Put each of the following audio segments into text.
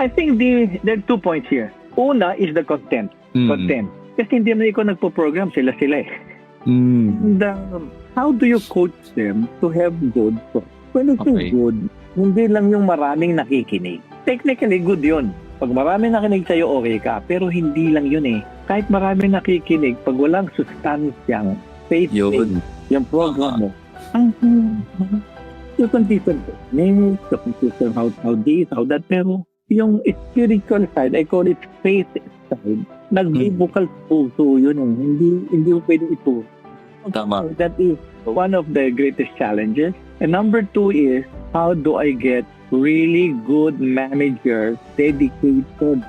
I think there are 2 points here. Una is the content. Content. Kasi hindi naman ikaw nagpo-program, sila eh. And how do you coach them to have good thoughts? When it's good, hindi lang yung maraming nakikinig. Technically, good yun. Pag maraming nakikinig sa'yo, okay ka. Pero hindi lang yun eh. Kahit maraming nakikinig, pag walang sustansyang faith yung program mo, yung consistent techniques, the consistent how this, how that, pero yung spiritual side, I call it faith side, nagbibukal puso yun. Hindi mo pwede ito. Tama. That is one of the greatest challenges. And number 2 is, how do I get really good managers dedicated to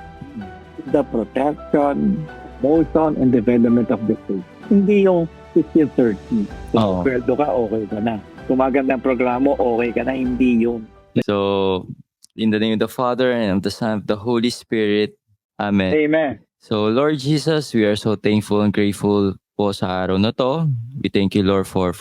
the protection, promotion, and development of the faith? Hindi yung 50-30. Kung sweldo ka, okay ka na. Kung magandang programa, okay ka na. Hindi yun. So, in the name of the Father, and of the Son, of the Holy Spirit. Amen. Amen. So, Lord Jesus, we are so thankful and grateful po sa araw na to. We thank you, Lord, for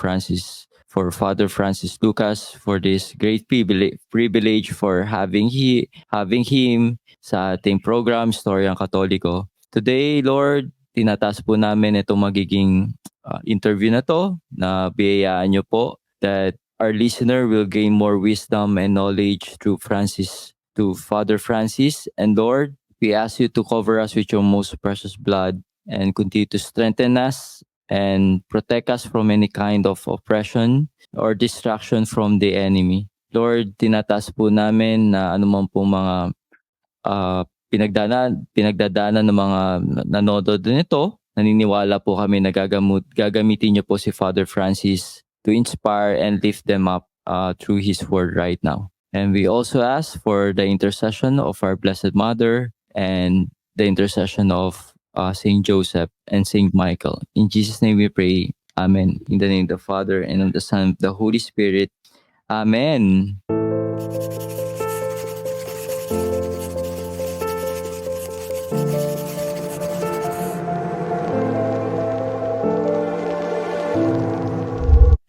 Father Francis Lucas, for this great privilege for having him sa ating program, Storyang Katoliko. Today, Lord, tinataas po namin itong magiging interview na to, na biyayaan nyo po that our listener will gain more wisdom and knowledge through Father Francis. And Lord, we ask you to cover us with your most precious blood and continue to strengthen us and protect us from any kind of oppression or distraction from the enemy. Lord, tinataas po namin na anuman po mga pinagdadaanan ng mga nanonood nito. Naniniwala po kami na gagamitin niyo po si Father Francis to inspire and lift them up through his word right now. And we also ask for the intercession of our Blessed Mother and the intercession of Saint Joseph and Saint Michael. In Jesus' name we pray. Amen. In the name of the Father and of the Son and of the Holy Spirit. Amen.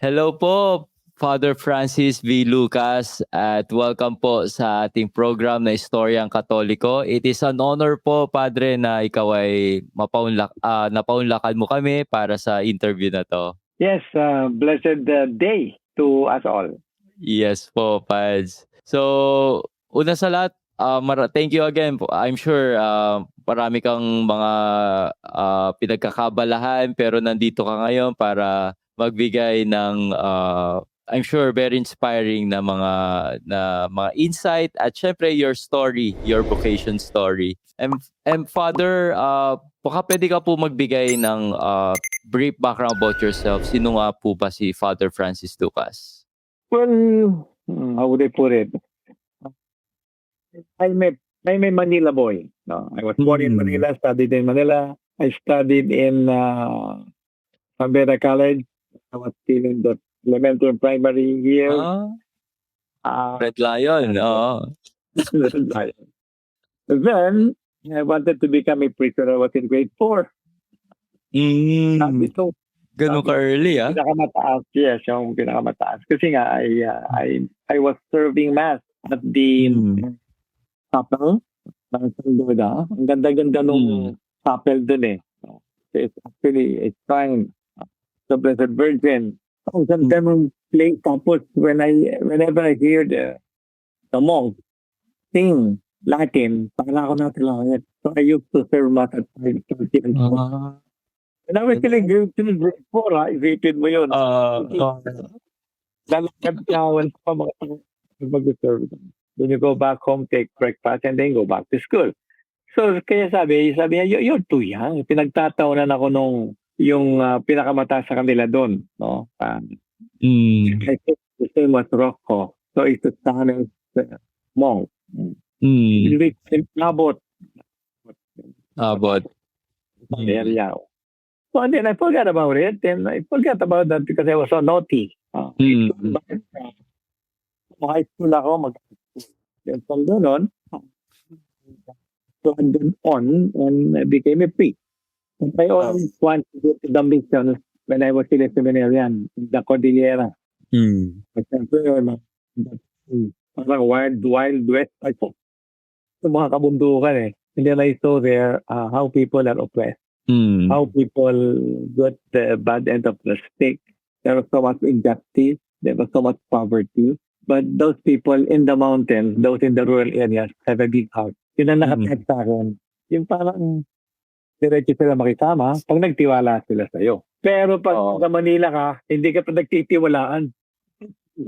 Hello po, Father Francis V. Lucas, at welcome po sa ating program na Istoryang Katoliko. It is an honor po, Padre, na ikaw ay napaunlakan mo kami para sa interview na to. Yes, blessed day to us all. Yes po, Pads. So, una sa lahat, thank you again po. I'm sure marami kang mga pinagkakabalahan, pero nandito ka ngayon para magbigay ng I'm sure very inspiring na mga insight at syempre your story, your vocation story. And Father, baka pwede ka po magbigay ng brief background about yourself. Sino nga po ba si Father Francis Lucas? Well, how would I put it? I'm a Manila boy. No, I was born in Manila, studied in Manila. I studied in Canberra College. I was still in the elementary and primary years. Red Lion. Red Lion. Then, I wanted to become a preacher. I was in grade 4. So, ganun ka early, ah? Pinakamataas, yes, yung pinakamataas. Kasi nga, I was serving mass at the chapel ng San Doda. Ang ganda-ganda nung chapel dun eh. It's actually a shrine the Blessed Virgin. Ang ganda nung play. Tapos, whenever I hear the monk sing Latin, para ako natin. So, I used to serve mass at 5:30 and 4. And I was telling you, grade 4, rated mo yun. Lalakad ka, wala pa mag-serve. When you go back home, take breakfast, and then go back to school. So, kaya sabi niya, you're too young. Pinagtatawanan ako nung yung pinakamataas sa kanila doon. No? I think the same was Rocco. So, it's a Spanish monk. Abot. Area. So, and then I forgot about it. And I forgot about that because I was so naughty. High school ako, then from doon on, so and then on, and I became a priest. And I always wanted to go to the mission when I was still a seminarian in the Cordillera. But parang wild west. Sa mga kabundukan eh. And then I saw there how people are oppressed, how people got the bad end of the stick. There was so much injustice, there was so much poverty. But those people in the mountains, those in the rural areas, have a big heart. Yun ang nakatag sa akin. Yung parang diretso sila makisama pag nagtiwala sila sa'yo. Pero pag Oo. sa Manila ka, hindi ka pa nagtitiwalaan. You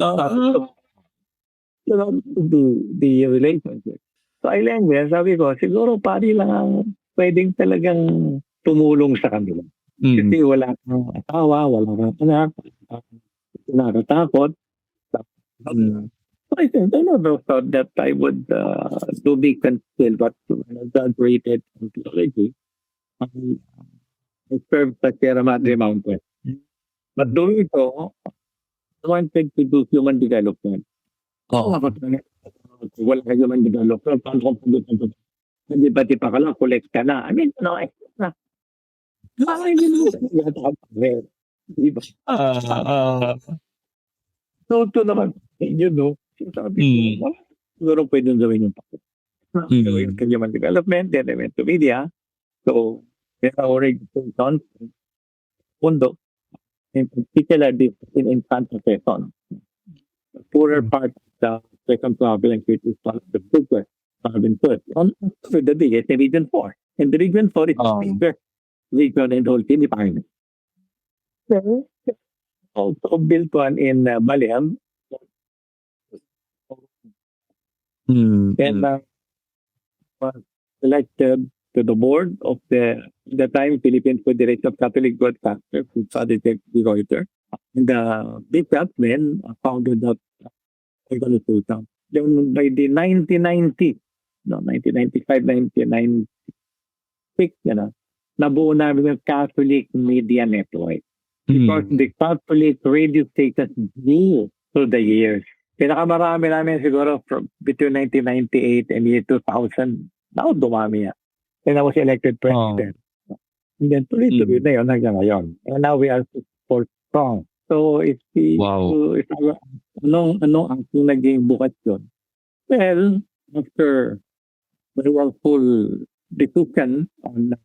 know, the relationship. So I learned there, sabi ko, siguro pari lang ang pwedeng talagang tumulong sa kanila. Kasi wala kang asawa, wala kang anak, nakakatakot. So I said, I never thought that I would do big conceal, but when I graduated from theology, I served sa Sierra Madre Mountain. But doing so, I wanted to do human development. Oo. Wala ka human development, paano kung pagdating ko? Hindi ba di pa ka lang, collect ka na. I mean, no, extra. Hindi mo diba? So, ito naman, yun, no? Sabi ko, wala. Siguro pwede gawin yung pakit. Gawin ka human development, then I went to media. So, there are already on Mundo, in particular, in Santa Quezon. The poorer part of the second province, which is part of the bigger province first. On the biggest, the region 4. And the region 4 is the bigger region in the whole Philippines. So, also built one in Baliam. And was elected to the board of the time Philippine Federation of Catholic Broadcasters, who studied the Reuter. And the bishop then founded that organization. Then by the 1990, no, 1995, 1996, nabuo namin yung Catholic Media Network. Because the Catholic radio station grew through the years. Pinakamarami namin siguro from between 1998 and year 2000. Now, dumami yan. And I was elected president. And then tuloy-tuloy na yun hanggang ngayon. And now we are for strong. So, if anong ang naging bukas yun? Well, after we were full discussion on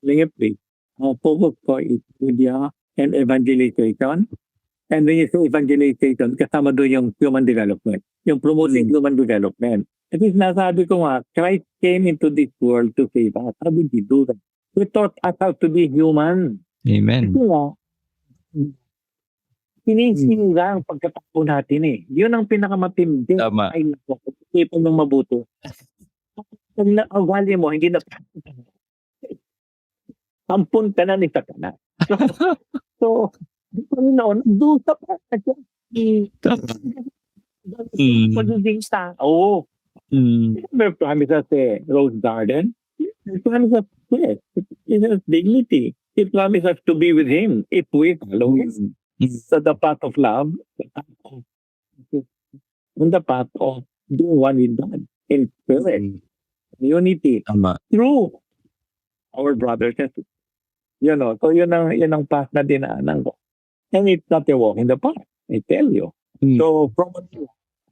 Lingipli, ang focus ko is media and evangelization. And when you say evangelization, kasama doon yung human development. Yung promoting human development. At least nasabi ko nga, Christ came into this world to save us. How did he do that? He taught us how to be human. Amen. Kasi nga, sinisira ang pagkatao natin eh. Yun ang pinakamatindi. Tama. Ay, naku, isipin ng mabuti. Kung na-awali mo, hindi na ampun ka na ni Satanas. So, noon, doon sa pagkakasya. Pagiging tao. May promises Rose Garden. May promises dignity. He promises to be with him if we follow him. So the path of love, on the path of doing one with God in spirit, unity, Tama. through our brothers and sisters. So yun ang path na dinaanan ko. And it's not a walk in the park, I tell you. So from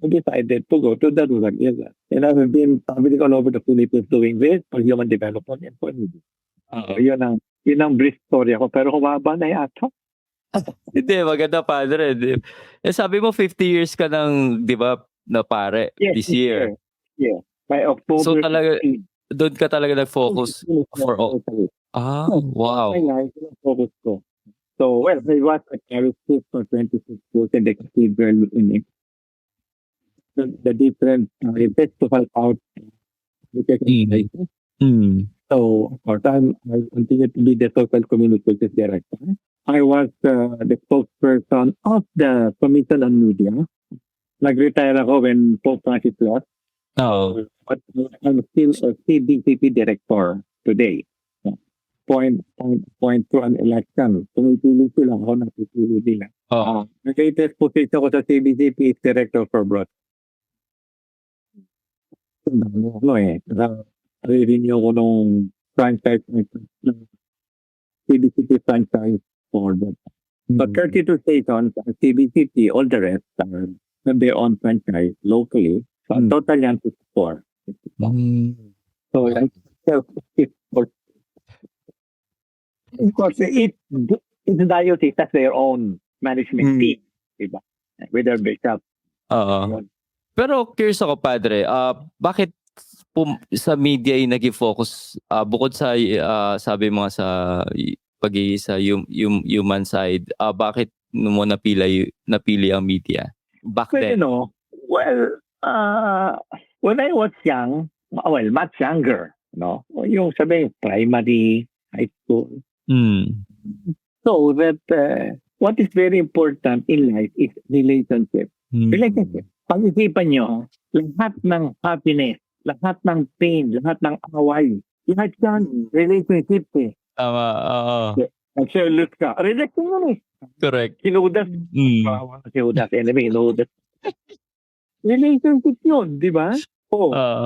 I decided to go to the rural area. And I've been traveling all over the Philippines doing this for human development and for media. Yun ang brief story ako. Pero humaba na yata. Hindi, maganda padre. Sabi mo 50 years ka nang, di ba, na pare this year. Yeah. By October So talaga, 15. doon ka talaga nag-focus for all. Wow. Focus ko. So, well, I was a character for 26 years in the cathedral in the different events to help out. So, of course, I continued to be the social communications director. I was the spokesperson of the Commission on Media. Nag-retire ako when Pope Francis lost. But I'm still a CDCP director today. Point to an election. Tumipili sila ako, napipili nila. Ang latest position ko sa CBCP is Director for Broadcast. Renew ko nung franchise ng CBCP franchise for that. So 32 stations are CBCP, all the rest are their own franchise locally. So total yan to 4. So, like, of course, each diocese has their own management team, diba? With their bishop. Oo. Pero curious ako, Padre, bakit sa media yung nag-focus, bukod sa, sabi mo nga sa pag-iisa, human side, bakit mo napili ang media? Back Well, then? When I was young, much younger, yung sabi, primary, high school. So that what is very important in life is relationship. Relationship. Pag-isipan nyo, lahat ng happiness, lahat ng pain, lahat ng away, lahat yan, relationship eh. Tama, oo. Nag-salute ka. Relation yun eh. Correct. Hinudas. Hinudas. Anyway, hinudas. Relationship yun, di ba?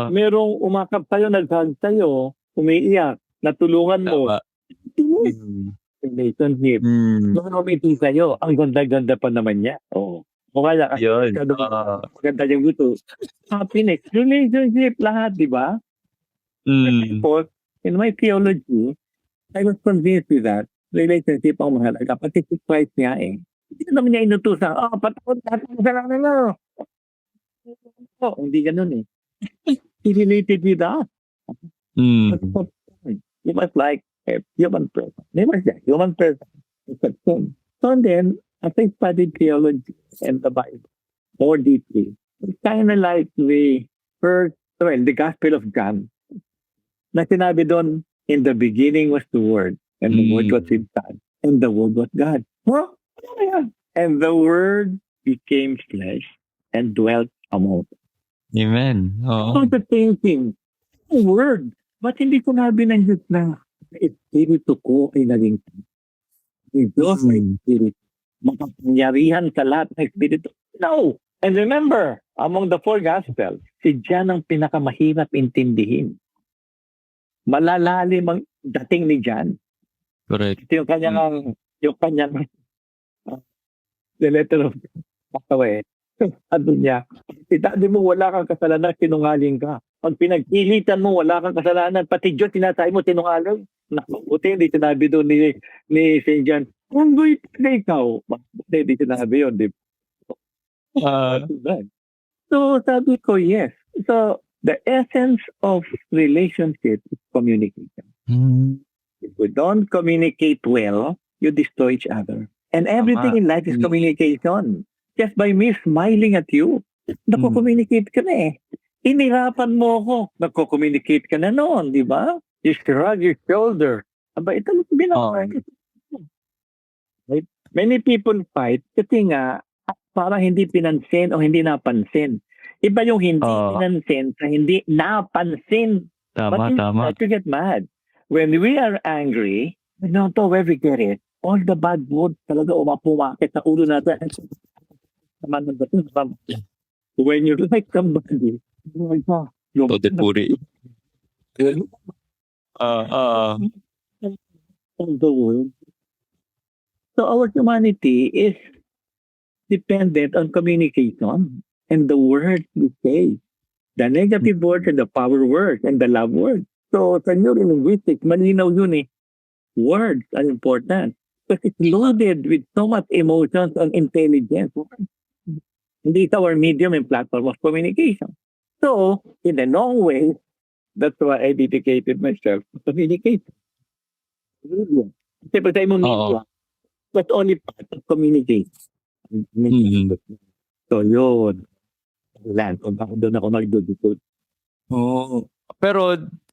Merong umakap sa'yo, nag-hug sa'yo, umiiyak, natulungan mo. Relationship. Nung umiti sa'yo, ang ganda-ganda pa naman niya. O kaya kasi maganda yung gusto. Happiness, relationship, lahat, di ba? Tapos, in my theology, I was convinced with that. Relationship ang mahalaga. Pati si Christ nga eh. Hindi naman niya inutusan, patakot natin sa lang nila. Hindi ganun eh. He related with us. He was like a human person. He was a human person. So then, as I studied theology and the Bible more deeply, it's kind of like the Gospel of John. Na sinabi doon, in the beginning was the Word, and the Word was with God, and the Word was God. Huh? And the Word became flesh and dwelt among us. Amen. So the thinking, Word, ba't hindi ko nabi ng Diyos na Espiritu ko ay naging Diyos ay Espiritu. Makapangyarihan sa lahat ng Espiritu. No! And remember, among the four Gospels, si John ang pinakamahirap intindihin. Malalalim ang dating ni John. Correct. Ito yung kanyang the letter of Pasaway. Ano niya? Itadi mo wala kang kasalanan, sinungaling ka. Pag pinagpilitan mo, wala kang kasalanan. Pati Diyos, sinasabi mo, sinungaling. Buti, hindi sinabi doon ni St. John, unggoy na ikaw. Buti, hindi sinabi yun. So, sabi ko, yes. So, the essence of relationship is communication. If we don't communicate well, you destroy each other. And everything in life is communication. Just by me smiling at you, nako-communicate ka na eh. Inirapan mo ako, nako-communicate ka na noon, di ba? You shrug your shoulder. Aba, ito lang binawag. Right? Many people fight kasi nga, parang hindi pinansin o hindi napansin. Iba yung hindi pinansin sa hindi napansin. Tama. You get mad. When we are angry, we don't know where we get it. All the bad words talaga umapumakit sa ulo natin. When you like somebody, Totepuri. the world. So our humanity is dependent on communication and the words we say. The negative words and the power words and the love words. So sa neurolinguistics, malinaw yun eh. Words are important because it's loaded with so much emotions and intelligence. Hindi ito our medium and platform of communication. So, in a long way, that's why I dedicated myself to communication. Kasi pag tayo mo media, but only part of communication. So, yun. Doon ako nagdudukod. Pero,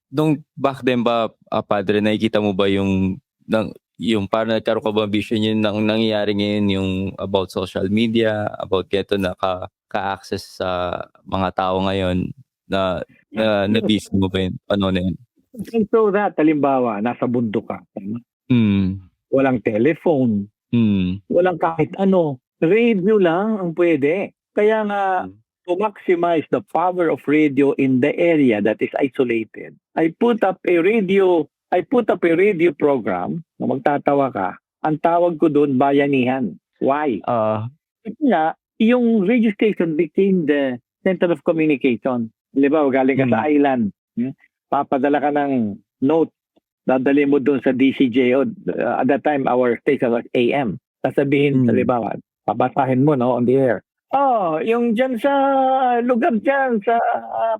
nung back then ba, Padre, nakikita mo ba yung parang nagkaroon ka ba vision yun nang nangyayari ngayon yung about social media, about keto na ka-access sa mga tao ngayon na na-vision mo ba yun? Ano na yun? So that, halimbawa, nasa bundok ka. Walang telephone. Walang kahit ano. Radio lang ang pwede. Kaya nga, to maximize the power of radio in the area that is isolated, I put up a radio program na magtatawa ka. Ang tawag ko doon, Bayanihan. Why? Kasi nga, yung radio station became the center of communication. Halimbawa, galing ka sa island, papadala ka ng note, dadali mo doon sa DCJO. At that time, our station was AM. Sasabihin, halimbawa, pabasahin mo, no, on the air. Oh, yung dyan sa lugar dyan, sa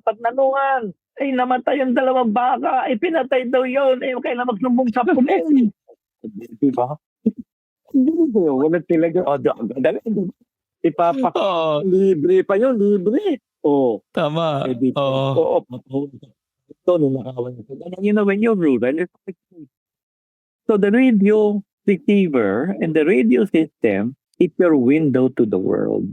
Patnanungan, ay namatay yung 2 baka, ay pinatay daw yun, ay kailan magsumbong sa pulis. Diba? Wala talaga. Dali. Libre pa yun, libre. Tama. So, nung nakawan ito. When you're rural, so the radio receiver and the radio system, it's your window to the world.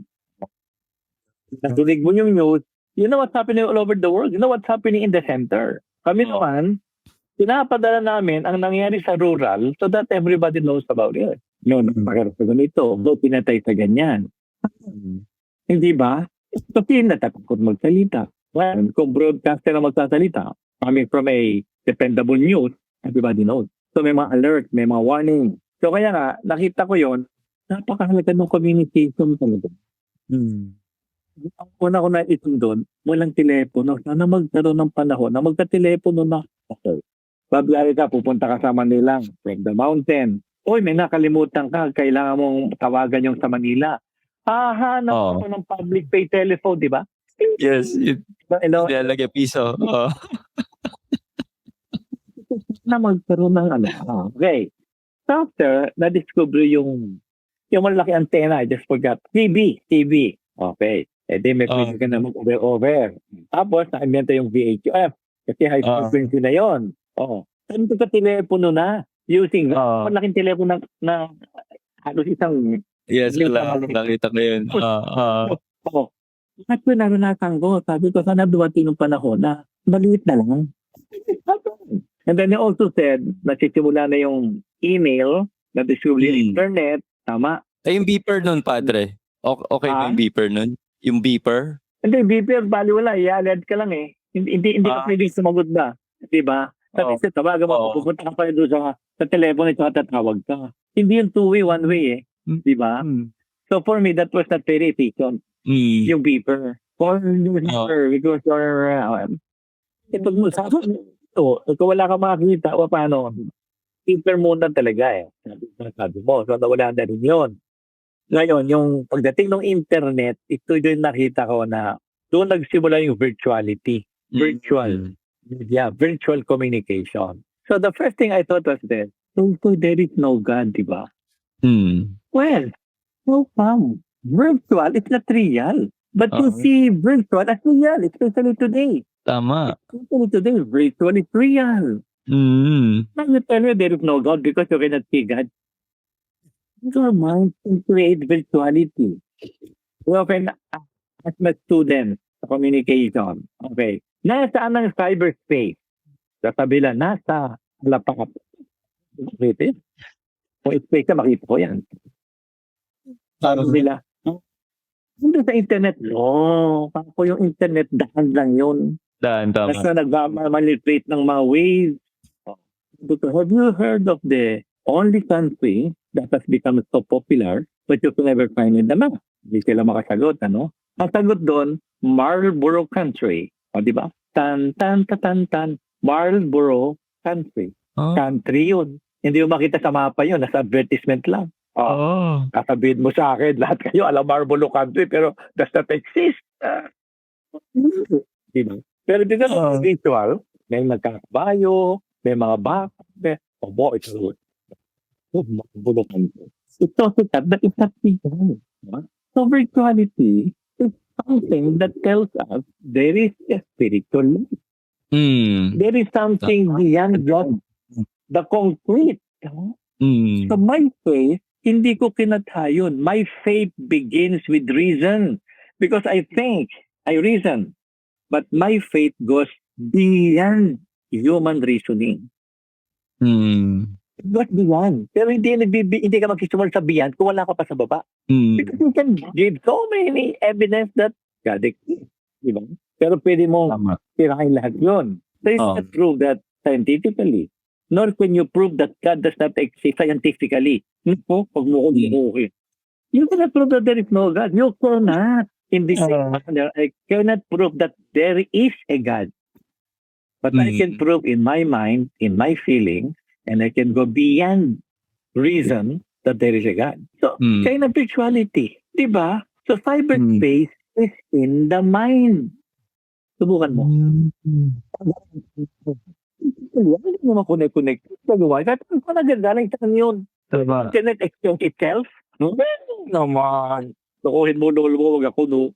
Narinig mo yung news, you know what's happening all over the world. You know what's happening in the center. Kami naman, pinapadala namin ang nangyari sa rural so that everybody knows about it. Pagkaroon sa ganito, pinatay sa ganyan. Hindi ba? Kasi natatakot magsalita. Well, kung broadcaster na magsasalita, coming from a dependable news, everybody knows. So may mga alert, may mga warning. So kaya nga, nakita ko yon, napakahalaga ng communication talaga. Ang una ko na itong doon, walang telepono. Sana magkaroon ng panahon na magka-telepono na. Babiyari ka, pupunta ka sa Manila from the mountain. Uy, may nakalimutan ka, kailangan mong tawagan yung sa Manila. Hahanap ako ng public pay telephone, di ba? Yes. Nilalagay piso. Na magkaroon ng Okay. After, na-discover yung malaki antena, I just forgot. TV. Okay. Di may pwede ka na mag-over. Tapos, na-invento yung VHF. Kasi high frequency na yon. Saan ito ka telepono na? Using malaking telepono na halos isang... Yes, nakita ko yun. Bakit ko naranasan ko? Sabi ko, sana dumating ng panahon na maliit na lang. And then he also said, nasisimula na yung email, na-discover yung internet. Tama. Yung beeper nun, Padre. Okay ba yung beeper nun? Yung beeper? Hindi, beeper, bali wala. I-alert ka lang eh. Hindi ka pwedeng sumagot ba? Diba? Kasi tawagan mo, pupunta ka pa doon sa telepono at tatawag ka. Hindi yung two-way, one-way eh. Diba? So for me, that was not very efficient. Yung beeper. For beeper, because pag mo sabi, kung wala ka makakita, o paano? Beeper muna talaga eh. Sabi mo, so nawala na rin yun. Ngayon, yung pagdating ng internet, ito yung nakita ko na doon nagsimula yung virtuality. Virtual communication. So the first thing I thought was this, so there is no God, di ba? Well, no come. Virtual, it's not real. But you see virtual as real, especially today. Tama. Especially today, virtual is real. Now you tell me there is no God because you cannot see God. Your mind can create virtuality. We often ask my students sa communication. Okay. Nasaan ang cyberspace? Sa kabila, nasa halapak. Kung space ka, makita ko yan. Sabi nila, hindi sa internet. Ako yung internet, daan lang yun. Daan, tama. Basta nagmamanipulate ng mga waves. Have you heard of the only country that has become so popular but you can never find in the map? Hindi sila makasagot, ano? Ang sagot doon, Marlborough Country. O, di ba? Tan. Marlborough Country. Country yun. Hindi mo makita sa mapa yun. Nasa advertisement lang. Kasabihin mo sa akin, lahat kayo alam Marlborough Country, pero does not exist. Diba? Pero because of visual, may nagkakabayo, may mga baka, it's good. Marlborough Country. It's also that it's not visual. So virtuality is something that tells us there is a spiritual life. There is something beyond the concrete. So my faith, hindi ko kinatayon. My faith begins with reason. Because I reason. But my faith goes beyond human reasoning. It goes beyond. Pero hindi ka magsisimula sa beyond kung wala ka pa sa baba. Because you can give so many evidence that God exists. Diba? Pero pwede mo tirahin lahat yun. So it's not prove that scientifically. Nor can you prove that God does not exist scientifically. Pag mo ko okay. You cannot prove that there is no God. You cannot. In the same manner, I cannot prove that there is a God. But I can prove in my mind, in my feeling, and I can go beyond reason that there is a God. So, kind of spirituality. Di ba? So, cyberspace is in the mind. Subukan mo. Hindi mo makonect-connect. Gagawa. Kahit pa nagagaling saan yun? Diba? Internet exchange itself? No? Naman. Tukuhin mo, wag ako, no?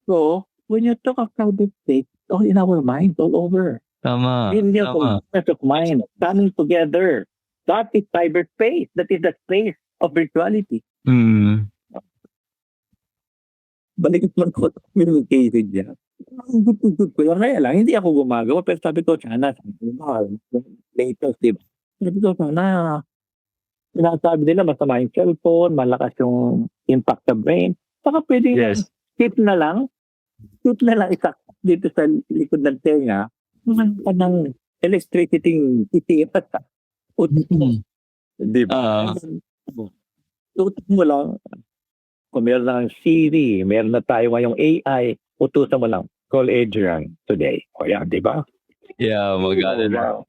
So, when you talk of cyberspace, it's all in our mind, all over. Tama. In your Tama. concept of mind, coming together. That is cyberspace. That is the space of virtuality. Balik mo ko sa communication niya. Good ko. Kaya lang, hindi ako gumagawa. Pero sabi ko, sana, later, diba? Sabi ko, sana, sinasabi nila, masama yung cellphone, malakas yung impact sa brain. Baka pwede keep na lang isa dito sa likod ng tenga, naman ka ng electricity titipat ka. Di ba? Tutok mo lang. Kung meron na ng Siri, meron na tayo ngayong AI, utusan mo lang, call Adrian today. O yan, di ba? Yeah, maganda.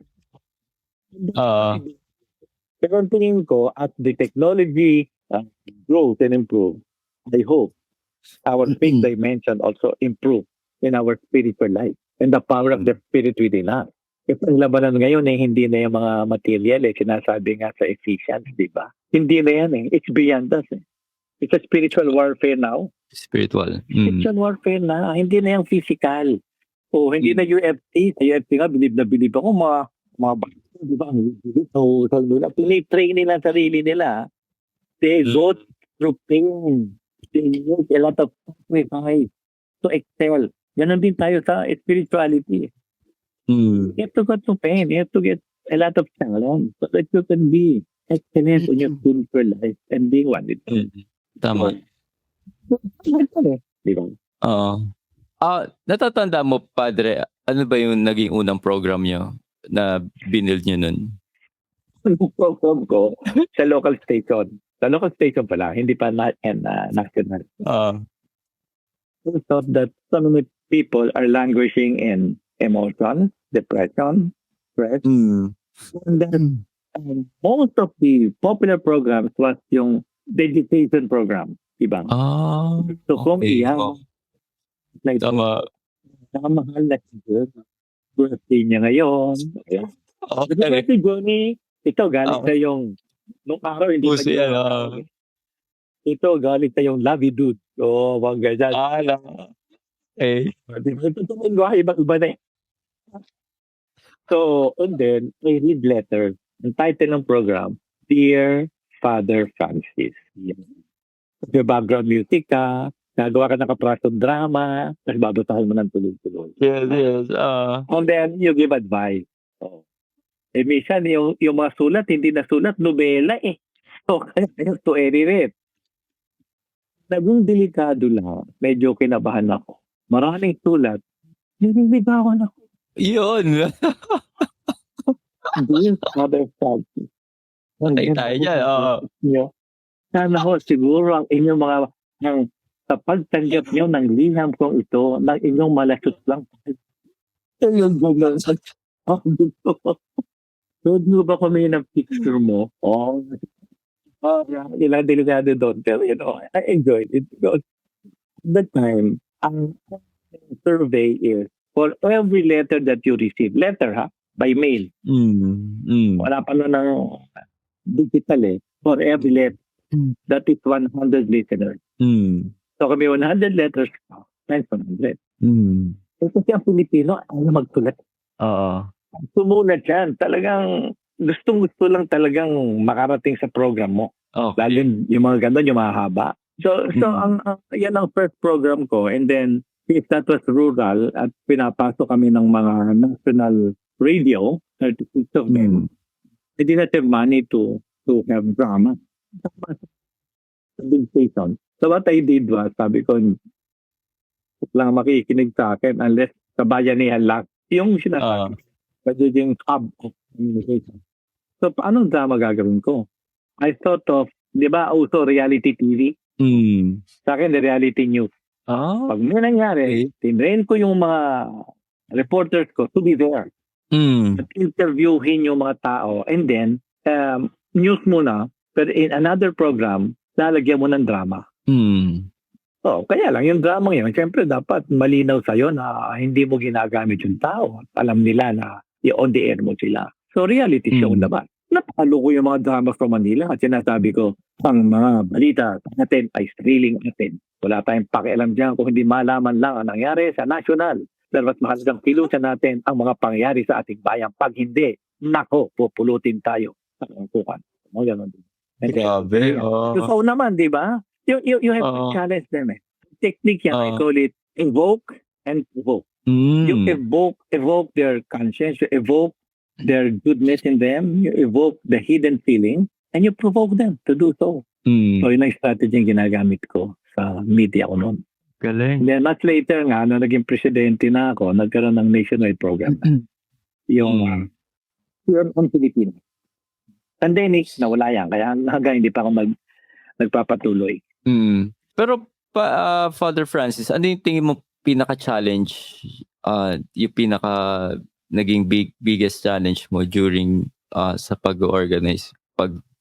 Pero ang tingin ko, at the technology grows and improve, I hope our faith dimension also improve in our spiritual life and the power of the spirit within us. Kasi ang labanan ngayon hindi na yung mga material sinasabi nga sa Ephesians, di ba? Hindi na yan It's beyond us It's a spiritual warfare now. Spiritual. Spiritual warfare na. Hindi na yung physical. O hindi na UFC. Sa UFC nga, bilib ako mga di ba? So, train nila sarili nila. They go through pain. They use a lot of sacrifice to excel. Ganon din tayo sa spirituality. You have to go to pain. You have to get a lot of challenge so that you can be excellent in your spiritual life and being one with God. Tama. Di ba? Natatanda mo, Padre, ano ba yung naging unang program nyo na binild nyo nun? Yung program ko sa local station. Sa local station pala, hindi pa national. We thought that so many people are languishing in emotion, depression, stress. And then, most of the popular programs was yung vegetation program. Diba? So, kung iyan, like, mahal na siya. Birthday niya ngayon. Birthday, Johnny. Ito, galing sa yung, nung araw, hindi pa niya. Ito, galing sa yung love you, dude. So, wag ganyan. Iba-iba na So, and then, I read letters. Ang title ng program, Dear Father Francis. Yung background music ka, nagawa ka ng kaprasong drama, tapos babasahin mo ng tuloy-tuloy. Yes. And then, you give advice. Minsan, yung mga sulat, hindi na sulat, nobela So, kaya to edit. Naging delikado lang. Medyo kinabahan ako. Maraming sulat. Niligawan ako. Yun. Dear Father Francis. Patay tayo dyan. Sana ho, siguro ang inyong mga sa pagtanggap nyo ng linam kong ito, ng inyong malasot lang. Ayun, gano'n. Huwag mo ba kami ng picture mo? Ilang delikado doon. Pero, I enjoyed it because that time, ang survey is for every letter that you receive, letter by mail. Wala pa nun ng digital for every letter. That is 100 listeners. So kami 100 letters, times 100. So kasi ang Pilipino, ayaw magsulat. Sumunod yan. Talagang gustong-gusto lang talagang makarating sa program mo. Lalo yung mga ganda, yung mahaba. So yan ang first program ko. And then, if that was rural, at pinapasok kami ng mga national radio, 36 of them, they did not have money to have drama. Station. So what I did was, sabi ko, lang makikinig sa akin unless kabayanihan lang. Yung sinasabi. Kasi yung hub of communication. So paano drama gagawin ko? I thought of, di ba, also reality TV? Sa akin, the reality news. Ah. Pag may nangyari, tinrain ko yung mga reporters ko to be there. At interviewin yung mga tao. And then, news muna. Pero in another program, lalagyan mo ng drama. Kaya lang, yung drama yun, siyempre dapat malinaw sa'yo na hindi mo ginagamit yung tao. Alam nila na on the air mo sila. So, reality show naman. Napakalo ko yung mga drama from Manila at sinasabi ko, ang mga balita natin ay thrilling natin. Wala tayong pakialam dyan kung hindi malaman lang ang nangyari sa national. Pero mas mahalagang pilusan natin ang mga pangyari sa ating bayan. Pag hindi, nako, pupulutin tayo sa kangkukan. Ganun din. Grabe. So naman, di ba? You have to challenge them. Technique yan. I call it evoke and provoke. You evoke their conscience, you evoke their goodness in them, you evoke the hidden feeling, and you provoke them to do so. So yun ang strategy yung ginagamit ko sa media ko noon. Galing. Then much later nga, nung naging presidente na ako, nagkaroon ng nationwide program. Yung on Pilipinas. Pandemic, nawala yan. Kaya hanggang hindi pa ako nagpapatuloy. Pero Father Francis, ano yung tingin mo pinaka-challenge, yung naging biggest challenge mo during sa pag-organize,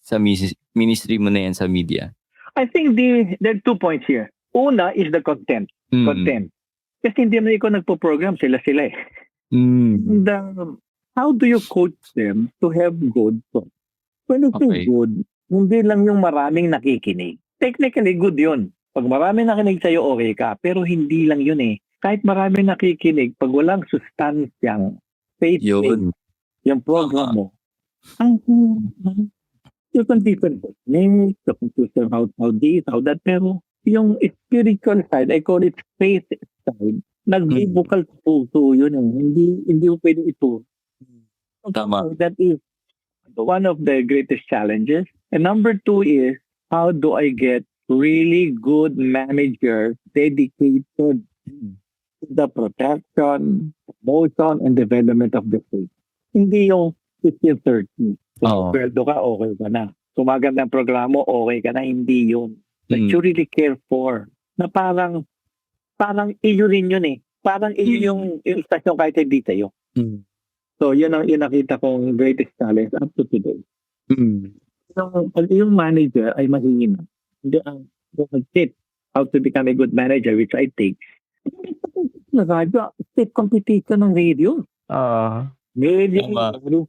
sa ministry mo na yan sa media? I think there are 2 points here. Una is the content. Content. Kasi hindi naman ikaw nagpo-program, sila eh. How do you coach them to have good thoughts? When you say good, hindi lang yung maraming nakikinig. Technically, good yun. Pag maraming nakikinig sa'yo, okay ka. Pero hindi lang yun eh. Kahit maraming nakikinig, pag walang sustansyang faith yung program mo, you can different techniques, you can system how this, how that, pero yung spiritual side, I call it faith side, nagbibukal sa puso yun. Hindi mo pwede ito. Tama. That is one of the greatest challenges. And number 2 is, how do I get really good managers dedicated to the protection, promotion, and development of the faith? Hindi yung 15-30. Pwede ka, okay ka na. Sumaganda ang programa, okay ka na. Hindi yun. That you really care for. Na parang iyo rin yun eh. Parang iyo yung istasyon kahit hindi tayo. So, yun ang nakita kong greatest challenge up to today. Yung manager ay mahihina. Hindi ang tip how to become a good manager, which I take. Na radyo, state competition ng radio. Radio,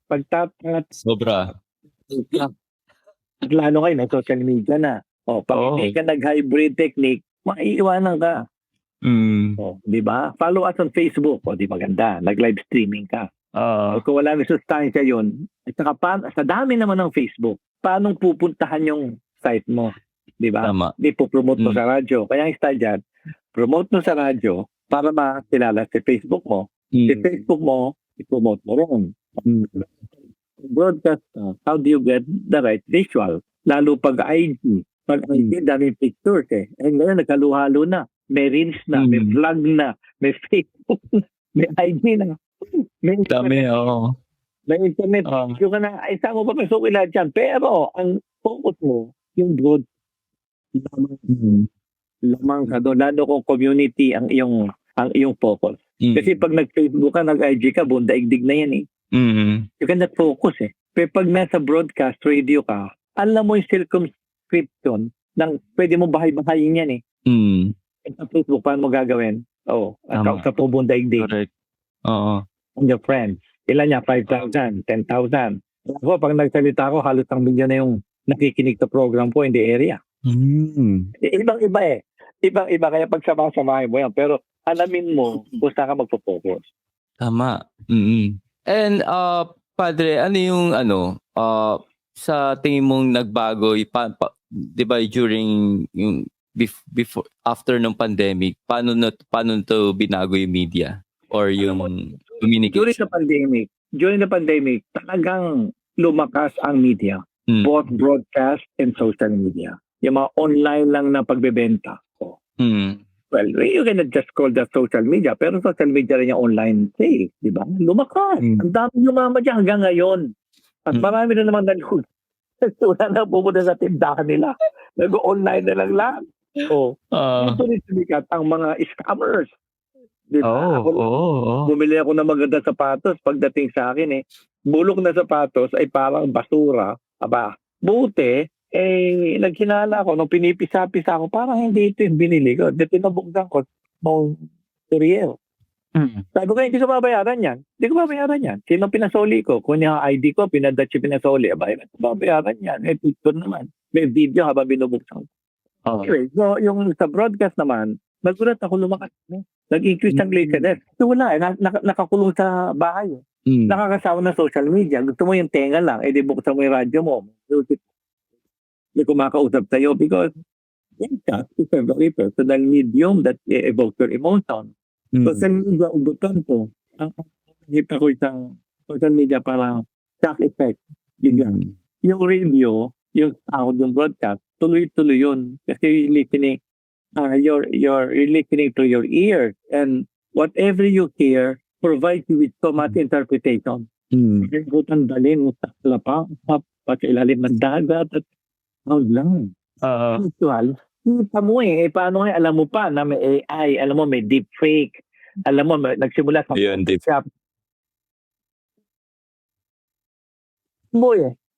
pagtapat. Sobra. At lalo kayo, na social media na. Pag hindi ka nag-hybrid technique, maiiwanan ka. Di ba? Follow us on Facebook. Di maganda. Nag-live streaming ka. Kung wala ng sustansya yun, at saka sa dami naman ng Facebook, paano pupuntahan yung site mo? Di ba? Di po promote mo sa radyo. Kaya ang style dyan, promote mo sa radyo para makilala si Facebook mo. Si Facebook mo, i-promote mo rin. Broadcast, how do you get the right visual? Lalo pag IG. Pag IG, daming pictures eh. Ngayon, nagkaluhalo na. May reels na, may vlog na, may Facebook na, may IG na. May dami, may internet. Yung ka na, ay saan mo pa pasukin lahat yan? Pero, ang focus mo, yung broad, lamang ka doon. Lalo kung community ang iyong focus. Kasi pag nag-Facebook ka, nag-IG ka, buong daigdig na yan eh. You cannot focus eh. Pero pag nasa broadcast, radio ka, alam mo yung circumscription ng pwede mo bahay-bahayin yan eh. Sa Facebook, paano mo gagawin? Account sa po buong daigdig. Correct. And your friends. Ilan niya? 5,000, 10,000. Ako, pag nagsalita ako, halos ang milyon na yung nakikinig sa program po in the area. Ibang-iba eh. Ibang-iba. Kaya pagsama-samahin mo yan. Pero alamin mo kung saan ka magpo-focus. Tama. And, Padre, ano yung sa tingin mong nagbago, di ba during yung before, after ng pandemic, paano to binago yung media or yung communication? During the pandemic, talagang lumakas ang media. Both broadcast and social media. Yung mga online lang na pagbebenta. Well, you cannot just call that social media, pero social media rin yung online sales, di ba? Lumakas. Ang dami yung mama dyan hanggang ngayon. At marami na naman Wala na pupunta sa tindahan nila. Nag-online na lang lahat. Oh. Dito rin sumikat ang mga scammers. Di ba? Bumili ako ng maganda sapatos pagdating sa akin bulok na sapatos ay parang basura. Aba, buti, naghinala ako nung pinipisa-pisa ako, parang hindi ito yung binili ko. Di tinabugdan ko nung Seriel. Sabi ko, hindi ko babayaran yan. Hindi ko babayaran yan. Sino pinasoli ko? Kung yung ID ko, pinadatch yung pinasoli. Aba, hindi ko babayaran yan. Picture naman. May video habang binubuksan ko. Anyway, so yung sa broadcast naman, nagulat ako lumakas. Nag-increase ang laziness. So wala nakakulong sa bahay. Nakakasawa na social media. Gusto mo yung tenga lang, di buksan mo yung radyo mo. May kumakausap sa'yo because podcast is a very personal medium that evokes your emotion. So sa media, ugutan ko, ang nakikita ko isang social media parang shock effect. Yung radio, yung sound, yung broadcast, tuloy-tuloy yun. Kasi you're listening to your ears, and whatever you hear provides you with so much interpretation. Ikutan dalhin mo sa lapang, sa ilalim ng dagat, at lang. Actual, kita mo paano alam mo pa na may AI, alam mo may deepfake, alam mo nagsimula sa Photoshop.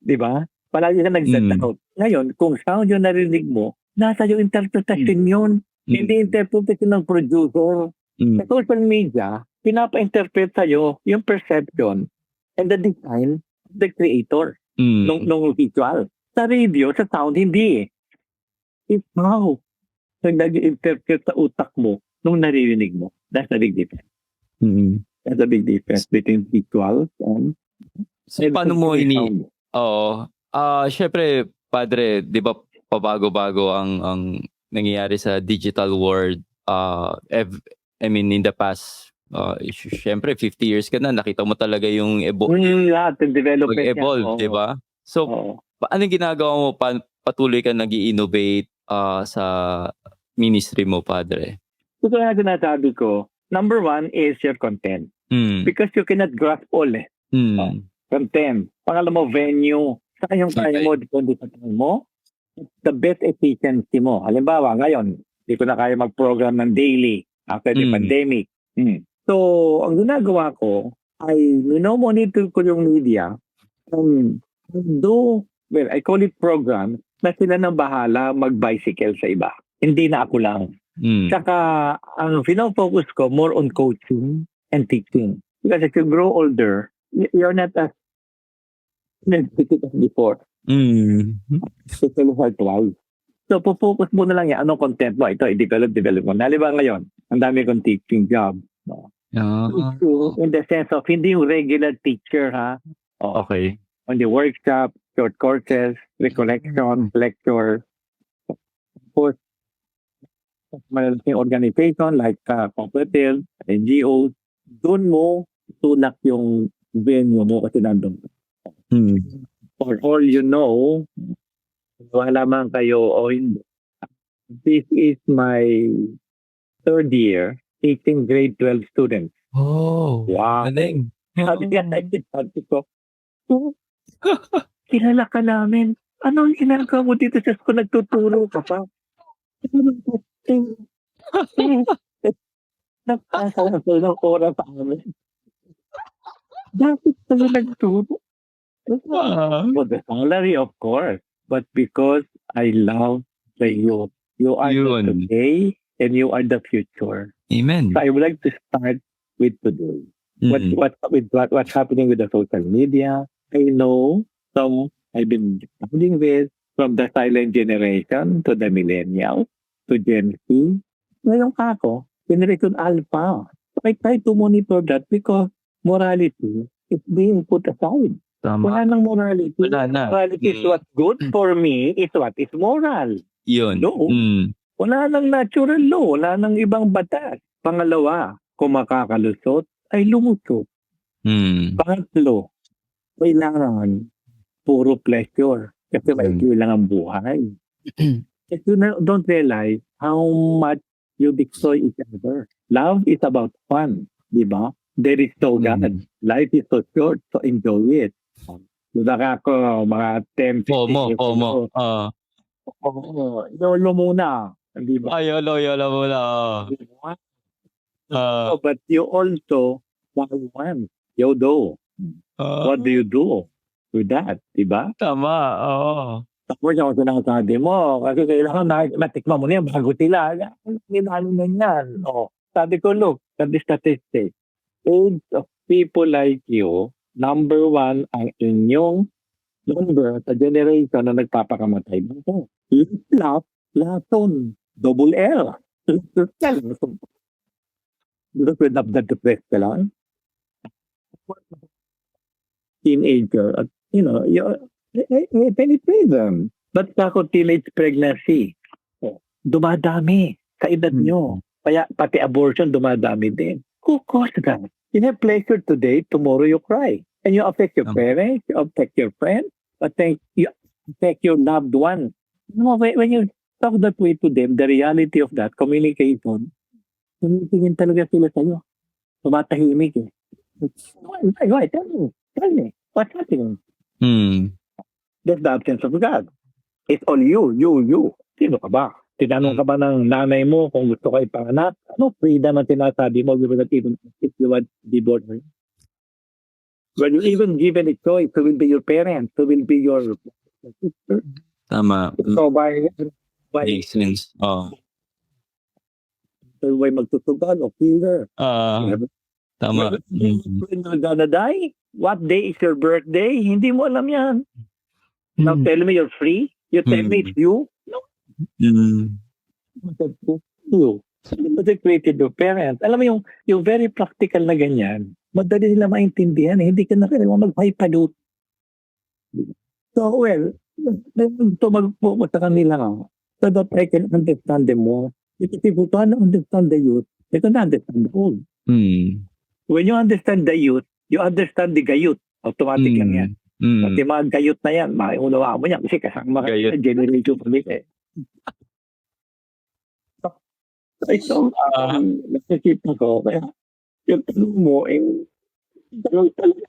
Di ba? Palagi ka nag-set-out. Ngayon, kung sound yung narinig mo, nasa yung interpretation yun. Hindi interpretation ng producer. Sa social media, pinapa-interpret sa'yo yung perception and the design of the creator nung visual. Sa radio, sa sound, hindi Wow. So, nag-interpret sa utak mo nung naririnig mo. That's a big difference. That's a big difference between visual and paano mo syempre, Padre, di ba pabago-bago ang nangyayari sa digital world. I mean, in the past, syempre, 50 years ka na, nakita mo talaga yung lahat, yung development mag-evolve, di ba? So, anong ginagawa mo? Patuloy ka nag-i-innovate sa ministry mo, Padre? Ito na sinasabi ko, number one is your content. Because you cannot grasp all content. Pangalawa mo, venue. Sa kayong kaya mo, depende sa time mo. The best efficiency mo. Halimbawa, ngayon, hindi ko na kaya mag-program ng daily after the pandemic. So, ang ginagawa ko ay monitor ko yung media and I call it program na sila nang bahala mag-bicycle sa iba. Hindi na ako lang. Saka, ang focus ko more on coaching and teaching. Because if you grow older, you're not as energetic as before. Especially health-wise. So, focus mo na lang yan. Anong content mo? Ito, i-develop mo. Halimbawa ngayon, ang dami kong teaching job. No? In the sense of, hindi yung regular teacher, ha? Okay. On the workshop, short courses, recollection, lecture. Tapos, malaking organization like cooperative, NGOs, doon mo tulak yung venue mo kasi nandun. For all you know, wala man kayo o hindi. This is my third year teaching grade 12 students. Oh, wow. Galing. Sabi ko, kilala ka namin. Anong ginagawa mo dito sa school? Nagtuturo ka pa. Napasal ng oras sa amin. Bakit tayo nagturo? For the salary, of course. But because I love the youth. You are the today and you are the future. Amen. So I would like to start with today. What's happening with the social media? I know some I've been dealing with, from the silent generation to the millennials to Gen Z. Ngayon ako, Generation Alpha. So I try to monitor that because morality is being put aside. Wala nang morality. Wala na. Morality is what's good for me is what is moral. Yun. No. Wala nang natural law. Wala nang ibang batas. Pangalawa, kung makakalusot, ay lumusot. Pangatlo, kailangan puro pleasure. Kasi may lang ang buhay. If you don't realize how much you destroy each other. Love is about fun. Di ba? There is no God. Life is so short, so enjoy it. Duda ako, mga 10, 15 FOMO, years FOMO. ago. Oo, YOLO muna. Hindi ba? YOLO muna. Oh, but you also want YOLO. What do you do with that? Diba? Tama, oo. Tapos yung sinasabi mo, kasi kailangan matikman mo na yan bago sila. Ginano na yan. Oh, sabi ko, look, at the statistics, age of people like you, number 1 ang inyong number sa generation na nagpapakamatay mo. Lason, double L. Look with up that depressed ka lang. Teenager, at you penetrate them. But ako teenage pregnancy, dumadami sa edad nyo. Kaya pati abortion dumadami din. Who caused that? You have pleasure today, tomorrow you cry. And you affect your parents, you affect your friends, you affect your loved one. No, when you talk that way to them, the reality of that communication, tingin talaga sila sa'yo. Tumatahimik eh. Why? Tell me. What's happening? That's the absence of God. It's all you. Sino ka ba? Tinanong ka ba ng nanay mo kung gusto ka ipanganak? Ano freedom ang tinasabi mo? You will not even if you want to be born. When you even given a choice, who will be your parents? Who will be your sister? Tama. So by Makes sense. by magtutugan o killer. Tama. When you're gonna die, what day is your birthday? Hindi mo alam yan. Now tell me you're free? You tell me it's you? No. You. But they created your parents. Alam mo yung very practical na ganyan, madali nila maintindihan eh. Hindi ka na kailangan magpahipalot. So, well, tumagpo sa kanila so that I can understand them more. Because people don't understand the youth, they don't understand the old. When you understand the youth, you understand the gayut. Automatic lang yan. Pati mga gayut na yan, maiunawa mo yan kasi kasama ka generation pa eh. So, nakikita ko, kaya yung tanong mo, talagang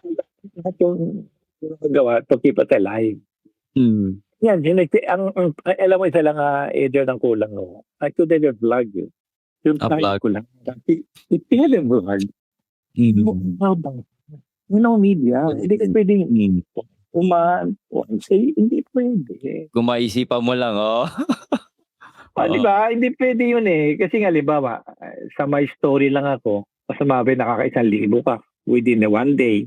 yung gawa to keep us alive. Yan, alam mo isa lang either ng kulang no. I could never vlog you. Yung time ko lang. It's never vlog. Media. Hindi ka pwedeng hindi pwede. Kung maisipan mo lang, Di ba? Hindi pwede yun eh. Kasi nga, halimbawa, sa my story lang ako, masamabi nakaka-1,000 ka within one day.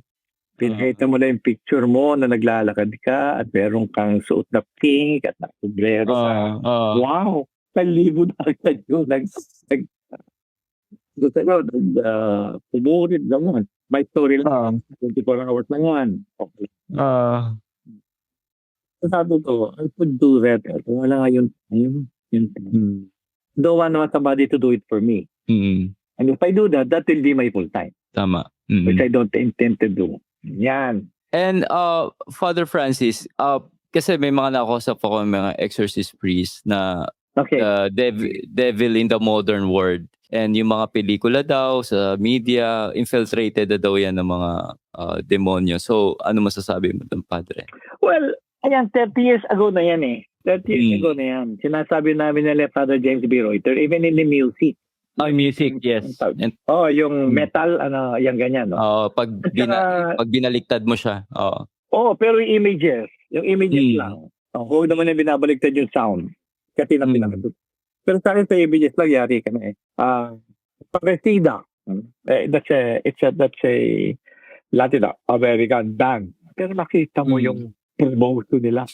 Pinakita mo na yung picture mo na naglalakad ka at meron kang suot na pink at nakasobrero ka. Wow! 1,000 na agad yun. Pumurit naman. My story lang. 24 hours lang yan. Okay. Sabi ko, I could do that. Wala nga yun. Don't want somebody to do it for me. And if I do that, that will be my full time. Tama. Which I don't intend to do. Yan. And Father Francis, kasi may mga nakausap ako mga exorcist priest na devil in the modern world. And yung mga pelikula daw sa media, infiltrated na daw yan ng mga demonyo. So, ano masasabi mo doon, Padre? Well, ayan, 30 years ago na yan eh. 30 years ago na yan. Sinasabi namin nila Father James B. Reuter, even in the music. Music, yes. And, yung metal, yung ganyan. No? Pag binaliktad mo siya. Pero yung images lang. Huwag naman yung binabaliktad yung sound. Kasi na pinakadot. Pero sa akin sa images lang, yari ka na eh. Pagresida. That's a Latin American band. Pero nakita mo yung promotion nila.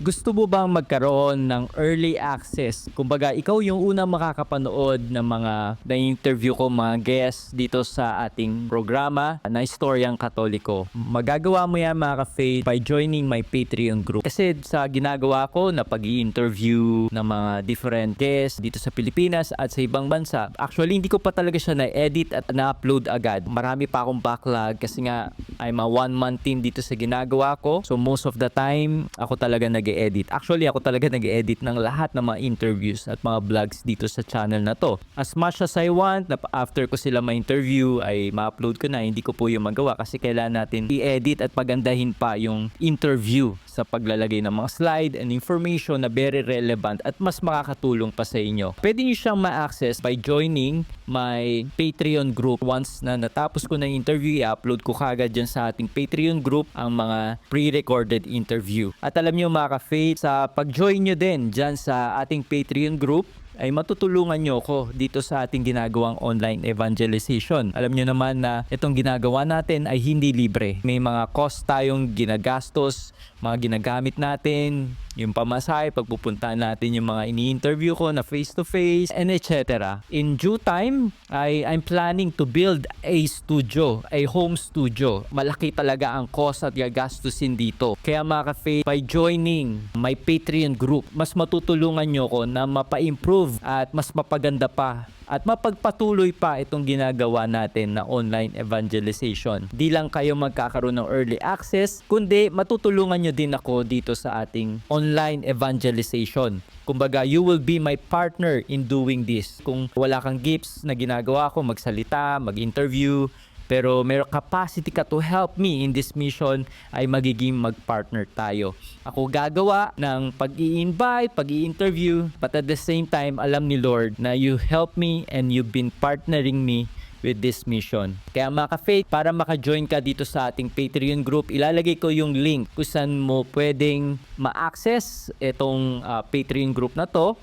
Gusto mo bang magkaroon ng early access? Kumbaga, ikaw yung unang makakapanood ng mga na-interview ko, mga guests dito sa ating programa na Istoryang Katoliko. Magagawa mo yan mga ka-faith by joining my Patreon group. Kasi sa ginagawa ko na pag-i-interview ng mga different guests dito sa Pilipinas at sa ibang bansa, actually hindi ko pa talaga siya na-edit at na-upload agad. Marami pa akong backlog kasi nga I'm a one-man team dito sa ginagawa ko. So most of the time, ako talaga nag nag-edit. Actually, ako talaga nag-edit ng lahat ng mga interviews at mga vlogs dito sa channel na to. As much as I want, na after ko sila ma-interview, ay ma-upload ko na. Hindi ko po yung magawa kasi kailangan natin i-edit at pagandahin pa yung interview sa paglalagay ng mga slide and information na very relevant at mas makakatulong pa sa inyo. Pwede nyo siyang ma-access by joining my Patreon group. Once na natapos ko na yung interview, i-upload ko kagad dyan sa ating Patreon group ang mga pre-recorded interview. At alam nyo mga ka-faith, sa pag-join nyo din dyan sa ating Patreon group, ay matutulungan nyo ko dito sa ating ginagawang online evangelization. Alam nyo naman na itong ginagawa natin ay hindi libre. May mga cost tayong ginagastos, mga ginagamit natin, yung pamasahe, pagpupuntahan natin yung mga ini-interview ko na face-to-face, and etc. In due time, I'm planning to build a studio, a home studio. Malaki talaga ang cost at gagastusin dito. Kaya mga ka-faith, by joining my Patreon group, mas matutulungan nyo ko na mapa-improve at mas mapaganda pa at mapagpatuloy pa itong ginagawa natin na online evangelization. Di lang kayo magkakaroon ng early access, kundi matutulungan nyo din ako dito sa ating online evangelization. Kumbaga, you will be my partner in doing this. Kung wala kang gifts na ginagawa ko, magsalita, mag-interview, pero may capacity ka to help me in this mission, ay magiging mag-partner tayo. Ako gagawa ng pag-i-invite, pag-i-interview, but at the same time, alam ni Lord na you help me and you've been partnering me with this mission. Kaya mga ka-faith, para maka-join ka dito sa ating Patreon group, ilalagay ko yung link kung saan mo pwedeng ma-access itong Patreon group na to.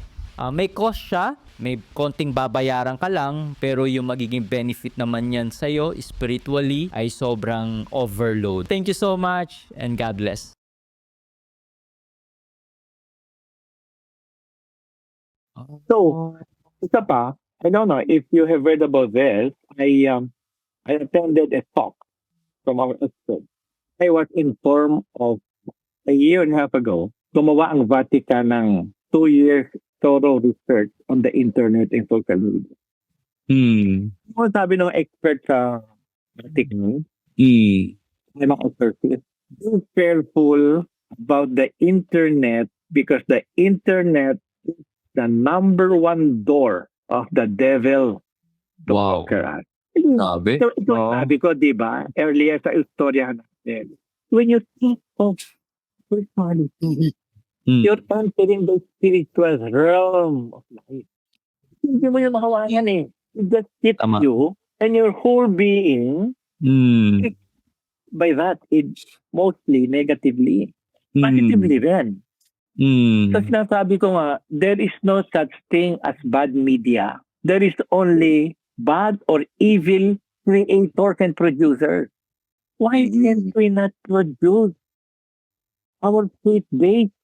May cost siya, may konting babayaran ka lang, pero yung magiging benefit naman yan sa'yo spiritually ay sobrang overload. Thank you so much and God bless. So, isa pa, I don't know if you have read about this. I attended a talk from our expert. I was informed of a year and a half ago, gumawa ang Vatican ng 2 years thorough research on the internet and social media. Ano sabi ng expert sa Vatican? May mga experts. Be careful about the internet because the internet is the number one door of the devil to Wow. conquer us. Sabi? So, ito sabi ko, di ba, earlier sa istorya natin, when you think of spirituality, you're entering the spiritual realm of life. Hindi mo yung makawayan eh. It just hits Tama. you and your whole being by that, it's mostly negatively. Positively rin. So sinasabi ko nga, there is no such thing as bad media. There is only bad or evil creators and producers. Why can't we not produce our faith-based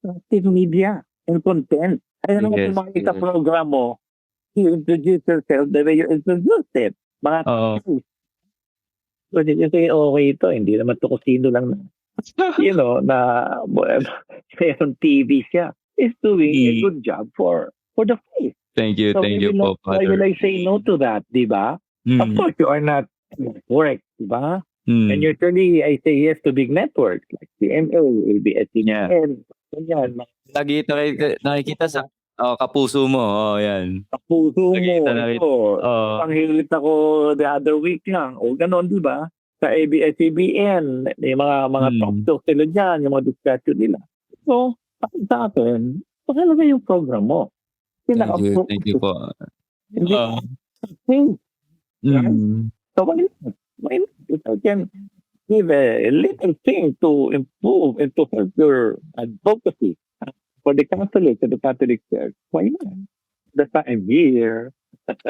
active media and content? I don't know Yes, kung makikita yes. program mo, you introduce yourself the way you introduce it. Mga so, you say, okay ito, hindi naman ito kung sino lang na, you know, na mayroong TV siya. It's doing a good job for the faith. Thank you, So thank you po, why will Father. I say no to that, di ba? Of course, you are not correct, di ba? And usually, I say yes to big networks like CMA, ABS-CBN, ganyan. Lagi nakikita sa kapuso mo. Oh, yan. Kapuso mo. Nakikita. Ito. Ang hilit ako the other week lang. O ganon, di ba? Sa ABS-CBN, may mga talk sila dyan, yung mga discussion nila. So, sa akin, pakalaga yung program mo. Thank you po. Hindi So, why not? If I can give a little thing to improve and to help your advocacy for the Catholic and the Catholic Church, why not? That's why I'm here.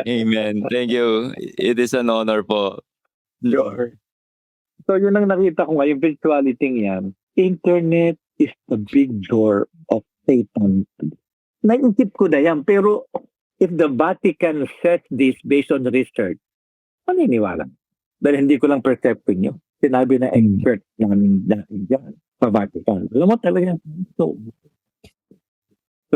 Amen. Thank you. It is an honor po. Sure. So, yun ang nakita ko ngayon, virtuality yan. Internet is the big door of Satan. Naisip ko na yan, pero if the Vatican says this based on research, maniniwala. Dahil hindi ko lang perception nyo. Sinabi na expert namin dyan sa Vatican. Alam mo talaga. So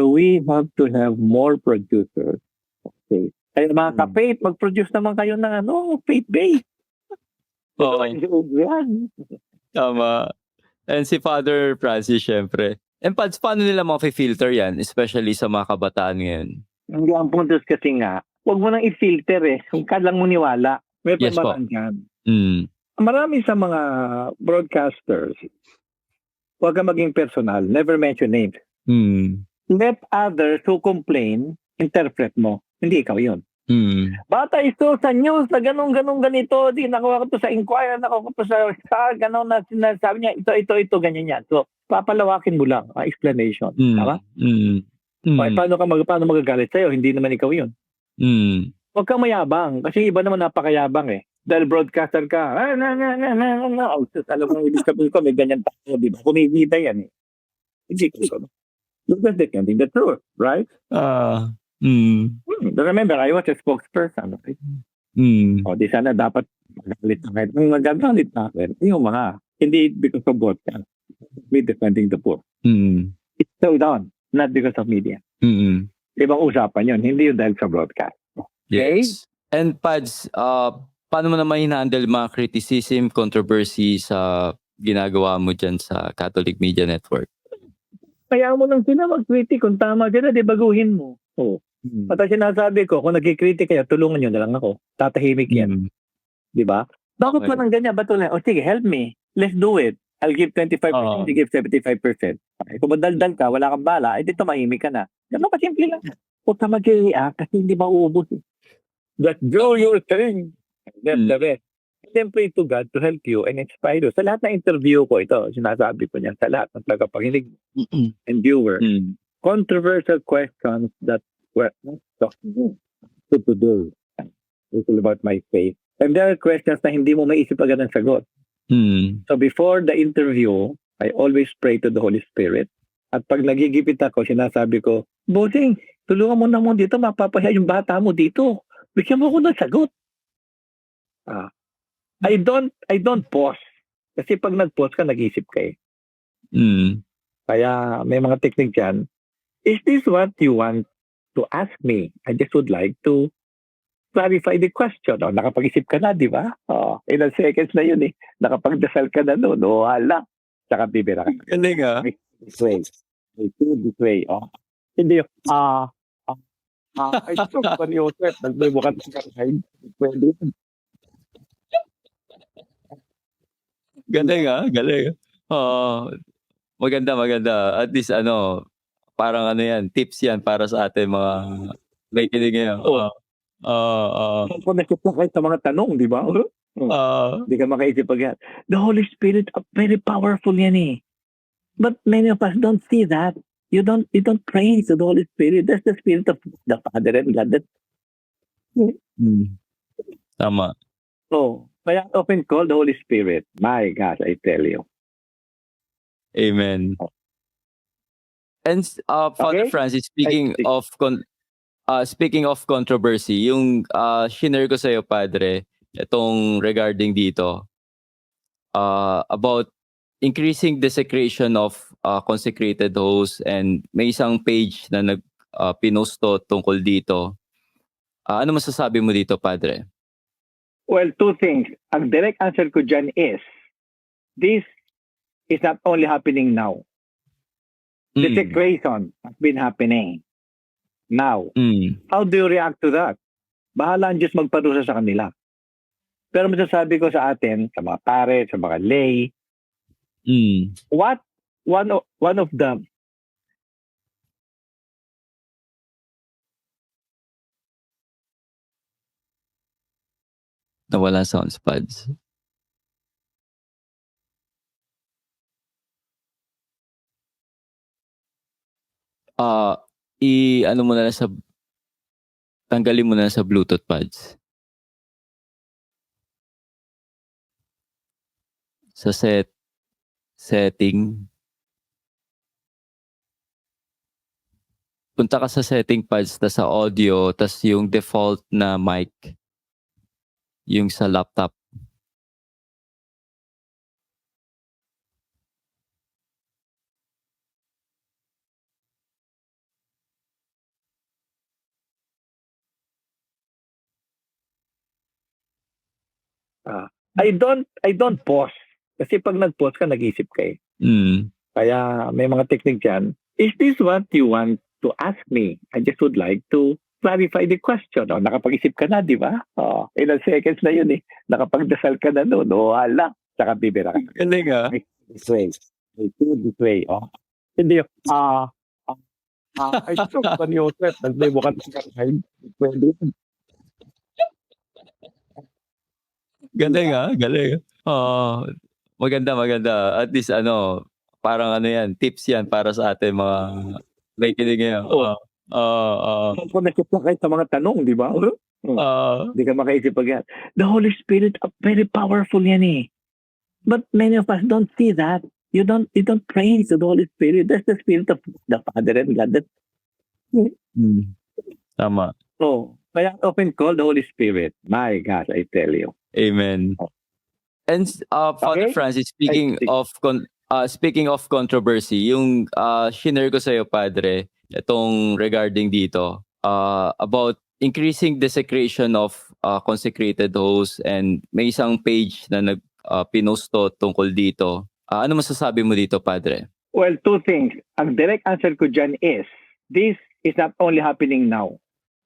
we have to have more producers. Okay. Kaya mga ka-faith, mag-produce naman kayo ng faith-based. Okay. Tama. And si Father Francis, syempre, And Pads, paano nila filter yan? Especially sa mga kabataan ngayon. Ang puntos kasi nga, huwag mo nang i-filter eh. Kung ka lang maniwala. May Yes po. pamaran yan. Mm. Marami sa mga broadcasters, huwag ka maging personal. Never mention names. Mm. Let others who complain, interpret mo. Hindi ikaw yun. Mm. Bata ito sa news na ganito. Di nakuha ko to sa Inquirer, nakuha ko to sa Star, ganun na sinasabi niya, ito, ganyan yan. So, papalawakin mo lang ang explanation. Mm. Tama? Mm. Okay, paano magagalit sa'yo? Hindi naman ikaw yun. Mm. Huwag kang mayabang. Kasi iba naman napakayabang eh. Dahil broadcaster ka. Oh, sus, alam mo, ibig sabihin ko, may ganyan tayo, di ba? Kumikita yan eh. Hindi ko. Look at the truth, right? But remember, I was a spokesperson. Okay? O, di sana dapat magalit na kayo. Magagalit na kayo. Yung mga, hindi because of broadcast. We defending the poor. It's so down, not because of media. Ibang usapan yun, hindi yung dahil sa broadcast. Okay? Yes. And Pads, paano mo naman hinahandle mga criticism, controversy sa ginagawa mo dyan sa Catholic Media Network? Kaya mo lang sila mag-critic. Kung tama sila, di baguhin mo. Oh. At ang sinasabi ko, kung nag-critic kayo, tulungan nyo na lang ako. Tatahimik yan. Di ba? Bakit pa ng ganyan? Ba't ulit? O sige, help me. Let's do it. I'll give 25%, you give 75%. Okay. Kung madaldal ka, wala kang bala, eh dito mahimik ka na. Ganun kasimple lang. Huwag ka mag-react kasi hindi mauubos. Just do your thing. That's the best. Then pray to God to help you and inspire you. Sa lahat ng interview ko, ito, sinasabi ko niyan, sa lahat ng tagapakinig and viewer, controversial questions that were not talking to do. It's all about my faith. And there are questions na hindi mo maisip agad ang sagot. So before the interview, I always pray to the Holy Spirit. At pag nagigipit ako, sinasabi ko, Bossing, tulungan mo naman dito, mapapahiya yung bata mo dito. Bigyan mo ko ng sagot. I don't pause. Kasi pag nag-pause ka, nag-isip ka eh. Kaya may mga technique dyan. Is this what you want to ask me? I just would like to clarify the question. O, nakapag-isip ka na, di ba? O, ilang seconds na yun eh. Nakapagdasal ka na noon. O, hala. Tsaka bibira ka. Galing ah. This way. This way. O. Hindi yung, ay, ito, Yosef, nagbubukat ka kahit pwede. Galing ah, galing. Maganda. At least parang yan, tips yan para sa atin mga may kinig ngayon. Kung nakita kayo sa mga tanong, di ba? Hindi ka makaisip pag yan. The Holy Spirit, very powerful yan eh. But many of us don't see that. You don't pray to the Holy Spirit. That's the Spirit of the Father and God. Tama. So, kaya often called the Holy Spirit. My gosh, I tell you. Amen. And Father Francis, speaking of controversy, yung shinare ko sa iyo, Padre, itong regarding dito about increasing desecration of consecrated hosts, and may isang page na pinost tungkol dito. Ano masasabi mo dito, Padre? Well, two things. Ang direct answer ko dyan is, this is not only happening now. Desecration has been happening now. How do you react to that? Bahala ang Diyos magparusa sa kanila. Pero masasabi ko sa atin, sa mga pare, sa mga lay, what one of them nawala sounds pads. Ano mo na lang tanggalin mo na sa Bluetooth pads. Sa setting. Punta ka sa setting pads, tas sa audio, tas yung default na mic. Yung sa laptop. I don't pause. Kasi pag nag-pause ka, nag-isip ka eh. Kaya may mga technique dyan. Is this what you want to ask me? I just would like to clarify the question. O, nakapag-isip ka na, di ba? O, ilang seconds na yun eh. Nakapagdasal ka na noon. O, hala. Tsaka bibira ka. Galing ah. This way. This way. O. Hindi. Ay, ito. Pan Joseph. Nagdemo ka na. Pwede. Galing ah, galing. Maganda, maganda. At least parang yan, tips yan para sa atin mga nakikinig ngayon. Kung nakip na kayo sa mga tanong, di ba? Hindi ka makaisip pag yan. The Holy Spirit, very powerful yan eh. But many of us don't see that. You don't praise the Holy Spirit. That's the Spirit of the Father and God. Tama. So, kaya often called the Holy Spirit. My gosh, I tell you. Amen. And Father Okay. Francis, speaking of controversy, yung shinare ko sa iyo, Padre, itong regarding dito, about increasing desecration of consecrated hosts, and may isang page na pinost to tungkol dito. Ano masasabi mo dito, Padre? Well, two things. Ang direct answer ko dyan is, this is not only happening now.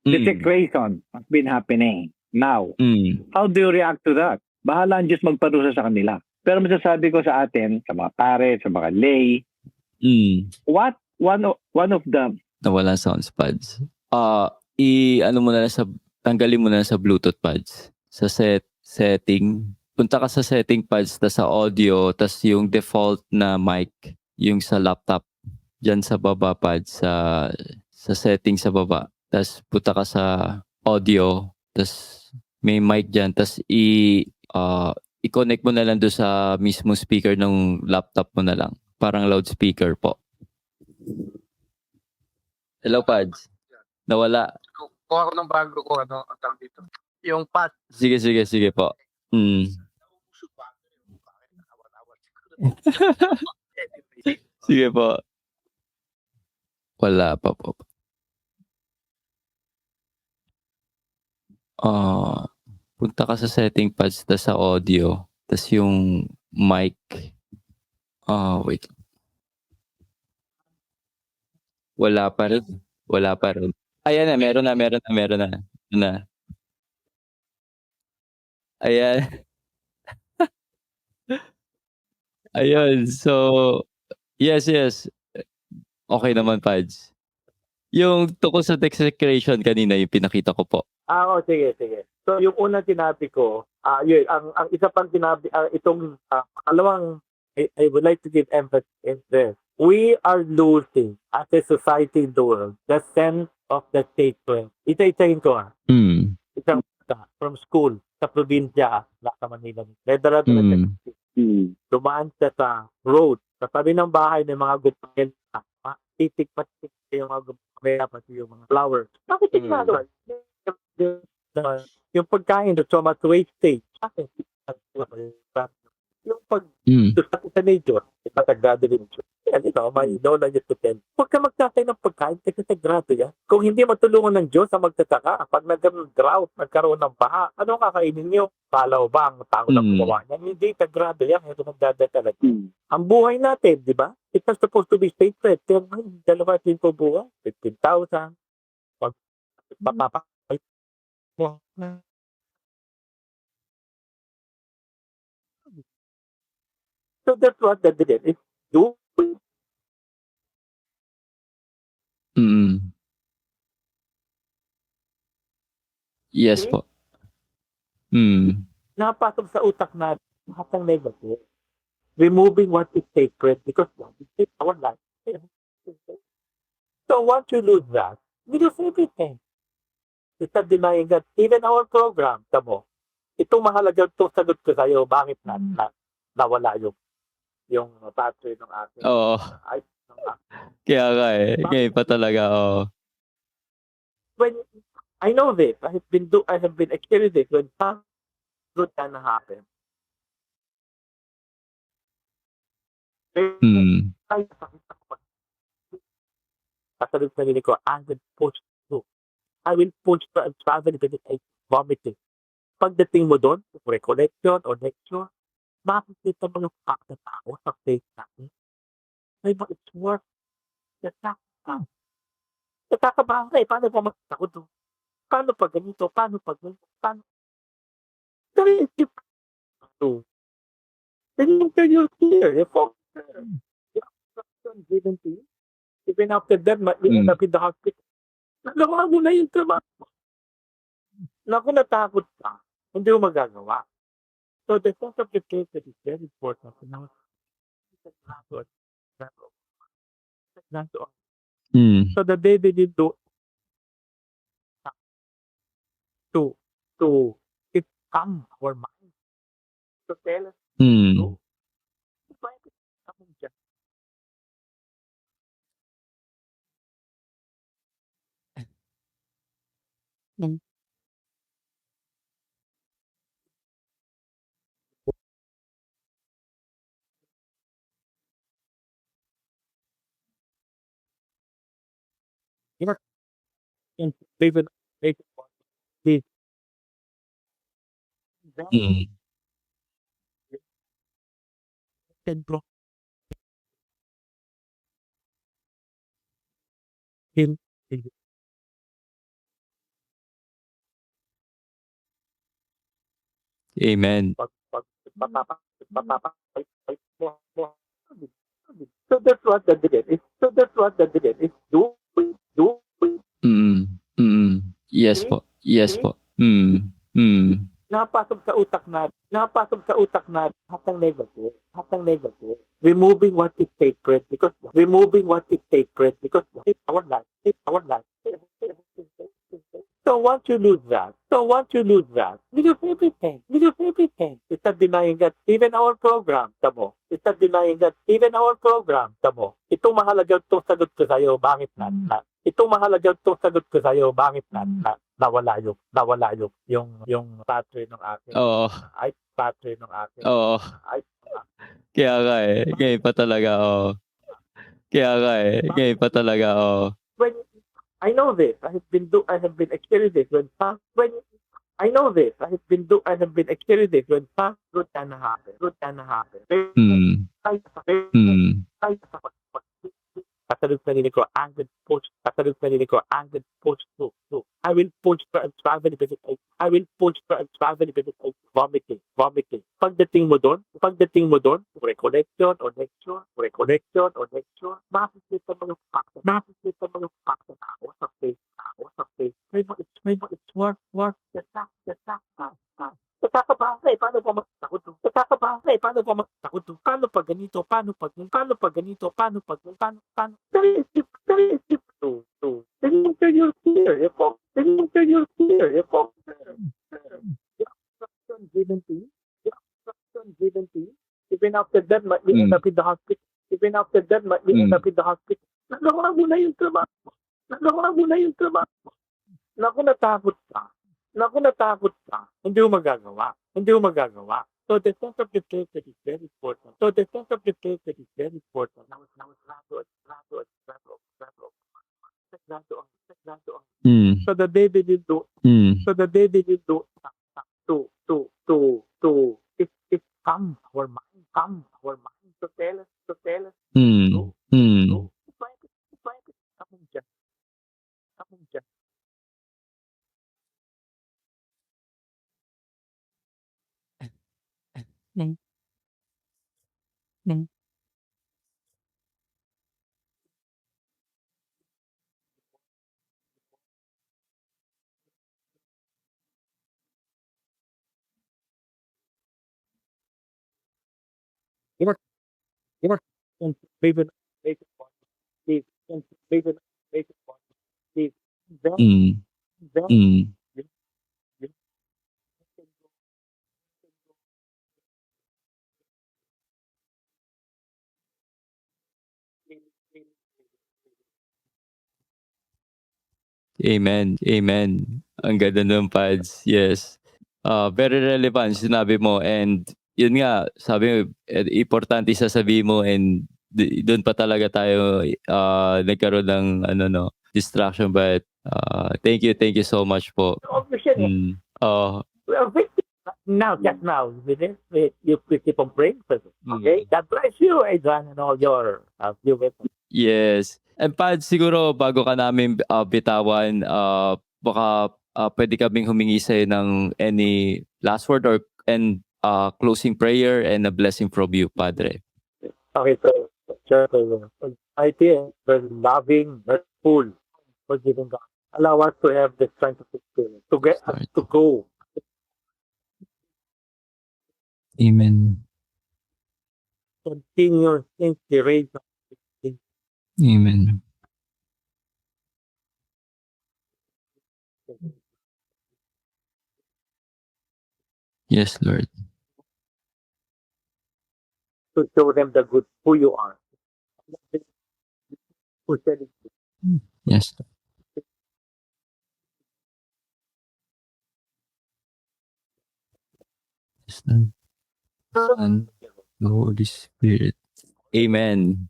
Desecration has been happening now. How do you react to that? Bahala ang Diyos magparusa sa kanila. Pero masasabi ko sa atin, sa mga pare, sa mga lay, one of the... Nawala sounds pads. Tanggalin mo na sa Bluetooth pads. Sa setting. Punta ka sa setting pads, tas sa audio, tas yung default na mic, yung sa laptop. Diyan sa baba pads, sa setting sa baba. Tas punta ka sa audio, tas may mic dyan, tas i-connect mo na lang doon sa mismo speaker ng laptop mo na lang. Parang loudspeaker po. Hello, Pads. Nawala. Kuha ko ng bago ko, ang tawag dito. Yung pad. Sige po. Sige po. Wala pa po. Punta ka sa setting pads, tas sa audio, tas yung mic. Wait. Wala pa rin. Ayan na, meron na. Ayan. Ayun, so, yes. Okay naman, Pads. Yung tungkol sa desecration kanina, yung pinakita ko po. Sige. So, yung unang sinabi ko, yun, ang isa pang sinabi, itong pangalawang, I would like to give emphasis in this. We are losing, as a society in the world, the sense of the sacred. Isa-isahin ko Isang from school, sa probinsya, sa Manila. Dumaan siya sa road, sa tabi ng bahay ng mga gupamenta, titik-patik yung mga gupamenta, pati yung mga flowers. Bakit yung pagkain doon, so much wastage. Yung sa nature, ipatagrado din. Yan, may knowledge to tell. Huwag ka magtatay ng pagkain kasi sagrado yan. Kung hindi matulungan ng Diyos sa magtataka, pag nagkaroon ng drought, nagkaroon ng baha, ano kakainin nyo? Palaw ba ang tao na gumawa niyan? Hindi, sagrado yan. Ito nagdadala. Ang buhay natin, di ba? It's not supposed to be sacred. Pero dalawa din po buhay. 15,000. Pag mapapakay mo. So that's what the did is do. Yes po. Napasok sa utak natin lahat ng negative. Removing what is sacred because what is our life. So once you lose that, you lose everything. It's not denying that even our program, tamo, itong mahalaga itong sagot ko sa'yo, bakit nawala yung battery ng ating kaya nga ngayon pa talaga when I know this, I have been experiencing this when good can happen. Kasalit na nila ko, I will push to travel because I vomiting. Pagdating mo doon, recollection or lecture, makikita mo yung fact na tao sa face natin. Ay, but it's worth the fact. Nakakabahala eh. Paano pa magtakot to? Paano pag ganito? Paano pag ganito? Paano? Dahil if to, then you enter your fear. If instruction given to you, even after that, you end up in the hospital. Nagawa mo na yung trabaho. Naku, natakot ka. Hindi mo magagawa. So the sense of the case that is very important. Now, so the baby need to it come our mind to tell us no. You know, David, this. Templo. Him. Amen. So that's what the did is. So that's what the did is. Do. Yes po. Yes po. Napasok sa utak na hatang negative. Removing what is sacred because it's our life. So once you lose that, you lose everything. It's not denying that even our program, tamo. Itong mahalagang itong sagot ko sa'yo, bakit na? Nawala yung battery ng akin. Oo. Oo. Kaya nga eh. Ngayon pa talaga, oo. Ngayon pa talaga, oo. When I know this, I have been experiencing this when fast good can happen. Katalog na nila ko, angled post to. I will post for and travel because vomiting. Pagdating mo doon, recollection or lecture, makikita mo yung fakta. Ako sa face. It's work. The fact. Nakakabahala eh. Paano pa magtakot to? Paano pag ganito? Paano pag ganito? Paano? Very deep to. Then you enter your fear. Instruction given to you. Even after that, you end up in the hospital. Nagawa mo na yung trabaho. Naku, natakot ka. Hindi mo magagawa. So the sense of the place that is very important. Now it's So the baby need to it come our mind to tell us no. Come dyan. Baby, Amen. Ang ganda ng pads. Yes. Very relevant sinabi mo, and yun nga, sabi mo, importante sasabihin mo, and doon pa talaga tayo nagkaroon ng distraction, but thank you so much po. Now, just now, with this, you keep on praying for them. Okay? God bless you, Adrian, and all your viewers. Yes. And Pad, siguro bago ka namin bitawan, baka pwede kaming humingi sa'yo ng any last word or and closing prayer and a blessing from you, Padre. Okay, so, Sir, mighty and very loving, merciful, forgiving God. Allow us to have the strength of the Spirit, to get us to go. Amen. Continue inspiration. Amen. Yes, Lord. To show them the good who you are. Who said it? Yes. Yes, Lord. Son, the Holy Spirit. Amen.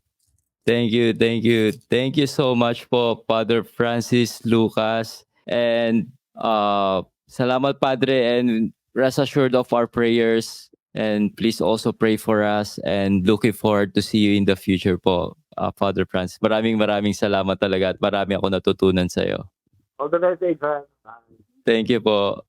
Thank you, thank you. Thank you so much po, Father Francis Lucas. And salamat, Padre, and rest assured of our prayers. And please also pray for us and looking forward to see you in the future po, Father Francis. Maraming salamat talaga at marami ako natutunan sa'yo. All the best, Adrian. Thank you po.